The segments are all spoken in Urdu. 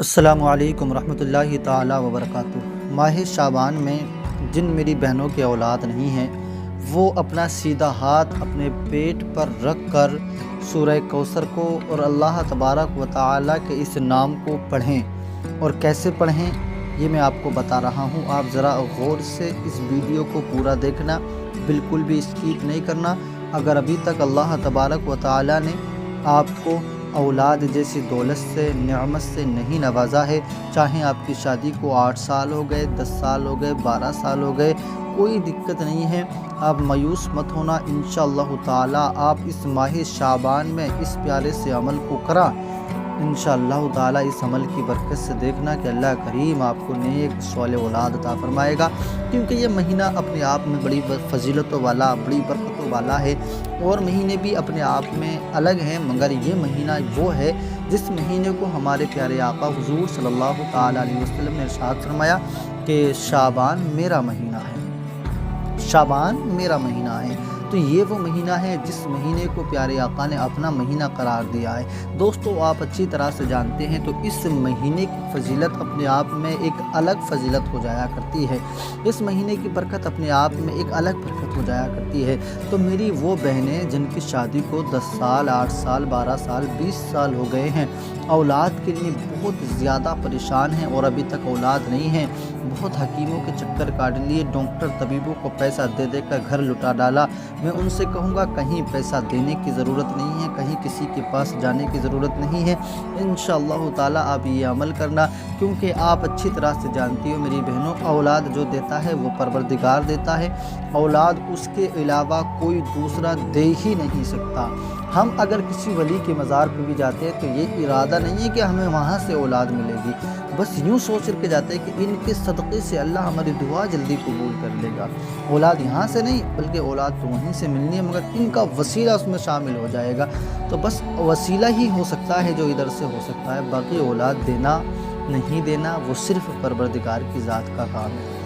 السلام علیکم ورحمۃ اللہ تعالی وبرکاتہ۔ ماہ شعبان میں جن میری بہنوں کے اولاد نہیں ہیں وہ اپنا سیدھا ہاتھ اپنے پیٹ پر رکھ کر سورہ کوثر کو اور اللہ تبارک و تعالی کے اس نام کو پڑھیں۔ اور کیسے پڑھیں یہ میں آپ کو بتا رہا ہوں، آپ ذرا غور سے اس ویڈیو کو پورا دیکھنا، بالکل بھی اسکپ نہیں کرنا۔ اگر ابھی تک اللہ تبارک و تعالی نے آپ کو اولاد جیسی دولت سے، نعمت سے نہیں نوازا ہے، چاہے آپ کی شادی کو 8 سال ہو گئے، 10 سال ہو گئے، 12 سال ہو گئے، کوئی دقت نہیں ہے، آپ مایوس مت ہونا۔ انشاءاللہ تعالی آپ اس ماہ شعبان میں اس پیارے سے عمل کو کرا، انشاءاللہ تعالی اس عمل کی برکت سے دیکھنا کہ اللہ کریم آپ کو نیک صالح اولاد عطا فرمائے گا، کیونکہ یہ مہینہ اپنے آپ میں بڑی فضیلتوں والا، بڑی برکتوں والا ہے۔ اور مہینے بھی اپنے آپ میں الگ ہیں، مگر یہ مہینہ وہ ہے جس مہینے کو ہمارے پیارے آقا حضور صلی اللہ تعالیٰ علیہ وسلم نے ارشاد فرمایا کہ شعبان میرا مہینہ ہے، شعبان میرا مہینہ ہے۔ تو یہ وہ مہینہ ہے جس مہینے کو پیارے آقا نے اپنا مہینہ قرار دیا ہے۔ دوستو آپ اچھی طرح سے جانتے ہیں تو اس مہینے کی فضیلت اپنے آپ میں ایک الگ فضیلت ہو جایا کرتی ہے، اس مہینے کی برکت اپنے آپ میں ایک الگ برکت ہو جایا کرتی ہے۔ تو میری وہ بہنیں جن کی شادی کو 10 سال، 8 سال، 12 سال، 20 سال ہو گئے ہیں، اولاد کے لیے بہت زیادہ پریشان ہیں اور ابھی تک اولاد نہیں ہیں، بہت حکیموں کے چکر کاٹ لیے، ڈاکٹر طبیبوں کو پیسہ دے دے کر گھر لٹا ڈالا، میں ان سے کہوں گا کہیں پیسہ دینے کی ضرورت نہیں ہے، کہیں کسی کے پاس جانے کی ضرورت نہیں ہے۔ انشاءاللہ تعالی آپ یہ عمل کرنا، کیونکہ آپ اچھی طرح سے جانتی ہو میری بہنوں، اولاد جو دیتا ہے وہ پروردگار دیتا ہے، اولاد اس کے علاوہ کوئی دوسرا دے ہی نہیں سکتا۔ ہم اگر کسی ولی کے مزار پہ بھی جاتے ہیں تو یہ ارادہ نہیں ہے کہ ہمیں وہاں سے اولاد ملے گی، بس یوں سوچ کر کے جاتے ہیں کہ ان کے صدقے سے اللہ ہماری دعا جلدی قبول کر لے گا۔ اولاد یہاں سے نہیں بلکہ اولاد تو وہیں سے ملنی ہے، مگر ان کا وسیلہ اس میں شامل ہو جائے گا، تو بس وسیلہ ہی ہو سکتا ہے جو ادھر سے ہو سکتا ہے، باقی اولاد دینا نہیں دینا وہ صرف پروردگار کی ذات کا کام ہے۔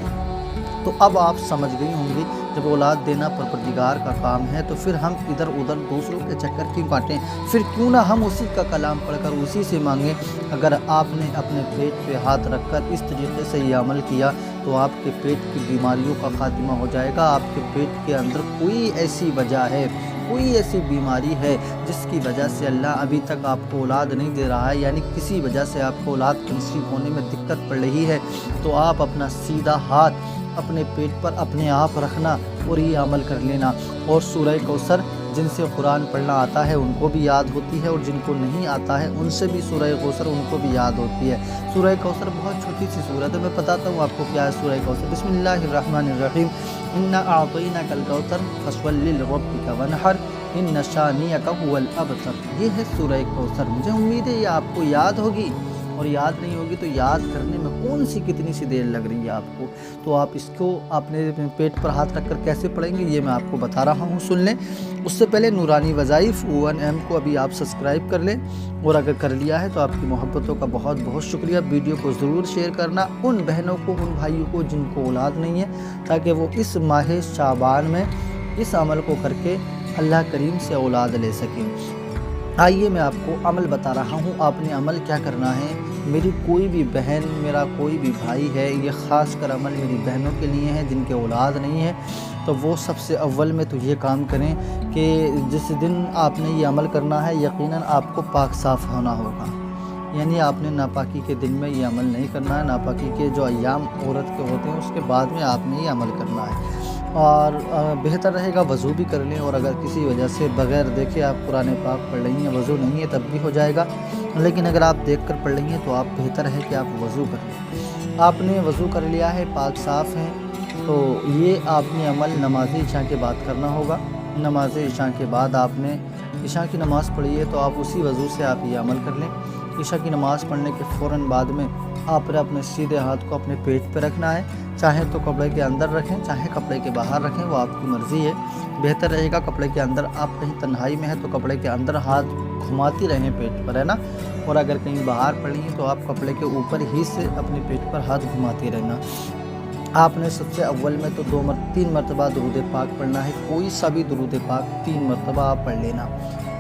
تو اب آپ سمجھ گئی ہوں گی، جب اولاد دینا پروردگار کا کام ہے تو پھر ہم ادھر ادھر دوسروں کے چکر کیوں کاٹیں، پھر کیوں نہ ہم اسی کا کلام پڑھ کر اسی سے مانگیں۔ اگر آپ نے اپنے پیٹ پہ ہاتھ رکھ کر اس طریقے سے یہ عمل کیا تو آپ کے پیٹ کی بیماریوں کا خاتمہ ہو جائے گا۔ آپ کے پیٹ کے اندر کوئی ایسی وجہ ہے، کوئی ایسی بیماری ہے جس کی وجہ سے اللہ ابھی تک آپ کو اولاد نہیں دے رہا ہے، یعنی کسی وجہ سے آپ کو اولاد کنسیو ہونے میں دقت پڑ رہی ہے، تو آپ اپنا سیدھا ہاتھ اپنے پیٹ پر اپنے آپ رکھنا اور یہ عمل کر لینا۔ اور سورہ کوثر جن سے قرآن پڑھنا آتا ہے ان کو بھی یاد ہوتی ہے، اور جن کو نہیں آتا ہے ان سے بھی سورہ کوثر ان کو بھی یاد ہوتی ہے۔ سورہ کوثر بہت چھوٹی سی سورت ہے، میں بتاتا ہوں آپ کو کیا ہے سورہ کوثر۔ بسم اللہ الرحمن الرحیم، انا اعطیناک الکوثر فصل لربک وانحر ان شانئک هو الابتر۔ یہ ہے سورہ کوثر، مجھے امید ہے یہ آپ کو یاد ہوگی، اور یاد نہیں ہوگی تو یاد کرنے میں کون سی کتنی سی دیر لگ رہی ہے آپ کو، تو آپ اس کو اپنے پیٹ پر ہاتھ رکھ کر کیسے پڑھیں گے یہ میں آپ کو بتا رہا ہوں، سن لیں۔ اس سے پہلے نورانی وظائف ONM کو ابھی آپ سبسکرائب کر لیں، اور اگر کر لیا ہے تو آپ کی محبتوں کا بہت بہت شکریہ۔ ویڈیو کو ضرور شیئر کرنا ان بہنوں کو، ان بھائیوں کو جن کو اولاد نہیں ہے، تاکہ وہ اس ماہ شعبان میں اس عمل کو کر کے اللہ کریم سے اولاد لے سکیں۔ آئیے میں آپ کو عمل بتا رہا ہوں، آپ نے عمل کیا کرنا ہے۔ میری کوئی بھی بہن، میرا کوئی بھی بھائی ہے، یہ خاص کر عمل میری بہنوں کے لیے ہے جن کے اولاد نہیں ہے، تو وہ سب سے اول میں تو یہ کام کریں کہ جس دن آپ نے یہ عمل کرنا ہے یقیناً آپ کو پاک صاف ہونا ہوگا، یعنی آپ نے ناپاکی کے دن میں یہ عمل نہیں کرنا ہے، ناپاکی کے جو ایام عورت کے ہوتے ہیں اس کے بعد میں آپ نے یہ عمل کرنا ہے۔ اور بہتر رہے گا وضو بھی کر لیں، اور اگر کسی وجہ سے بغیر دیکھے آپ قرآن پاک پڑھ رہی ہیں، وضو نہیں ہے تب بھی ہو جائے گا، لیکن اگر آپ دیکھ کر پڑھ رہی ہیں تو آپ بہتر ہے کہ آپ وضو کر لیں۔ آپ نے وضو کر لیا ہے، پاک صاف ہیں، تو یہ آپ نے عمل نماز عشاء کے بعد کرنا ہوگا۔ نماز عشاء کے بعد آپ نے عشاء کی نماز پڑھی ہے تو آپ اسی وضو سے آپ یہ عمل کر لیں۔ عشاء کی نماز پڑھنے کے فوراً بعد میں آپ نے اپنے سیدھے ہاتھ کو اپنے پیٹ پہ رکھنا ہے، چاہے تو کپڑے کے اندر رکھیں چاہے کپڑے کے باہر رکھیں، وہ آپ کی مرضی ہے۔ بہتر رہے گا کپڑے کے اندر، آپ کہیں تنہائی میں ہیں تو کپڑے کے اندر ہاتھ گھماتی رہیں پیٹ پر، ہے نا، اور اگر کہیں باہر پڑھی ہیں تو آپ کپڑے کے اوپر ہی سے اپنے پیٹ پر ہاتھ گھماتی رہنا۔ آپ نے سب سے اول میں تو 3 مرتبہ درود پاک پڑھنا ہے، کوئی سا بھی درود پاک 3 مرتبہ آپ پڑھ لینا۔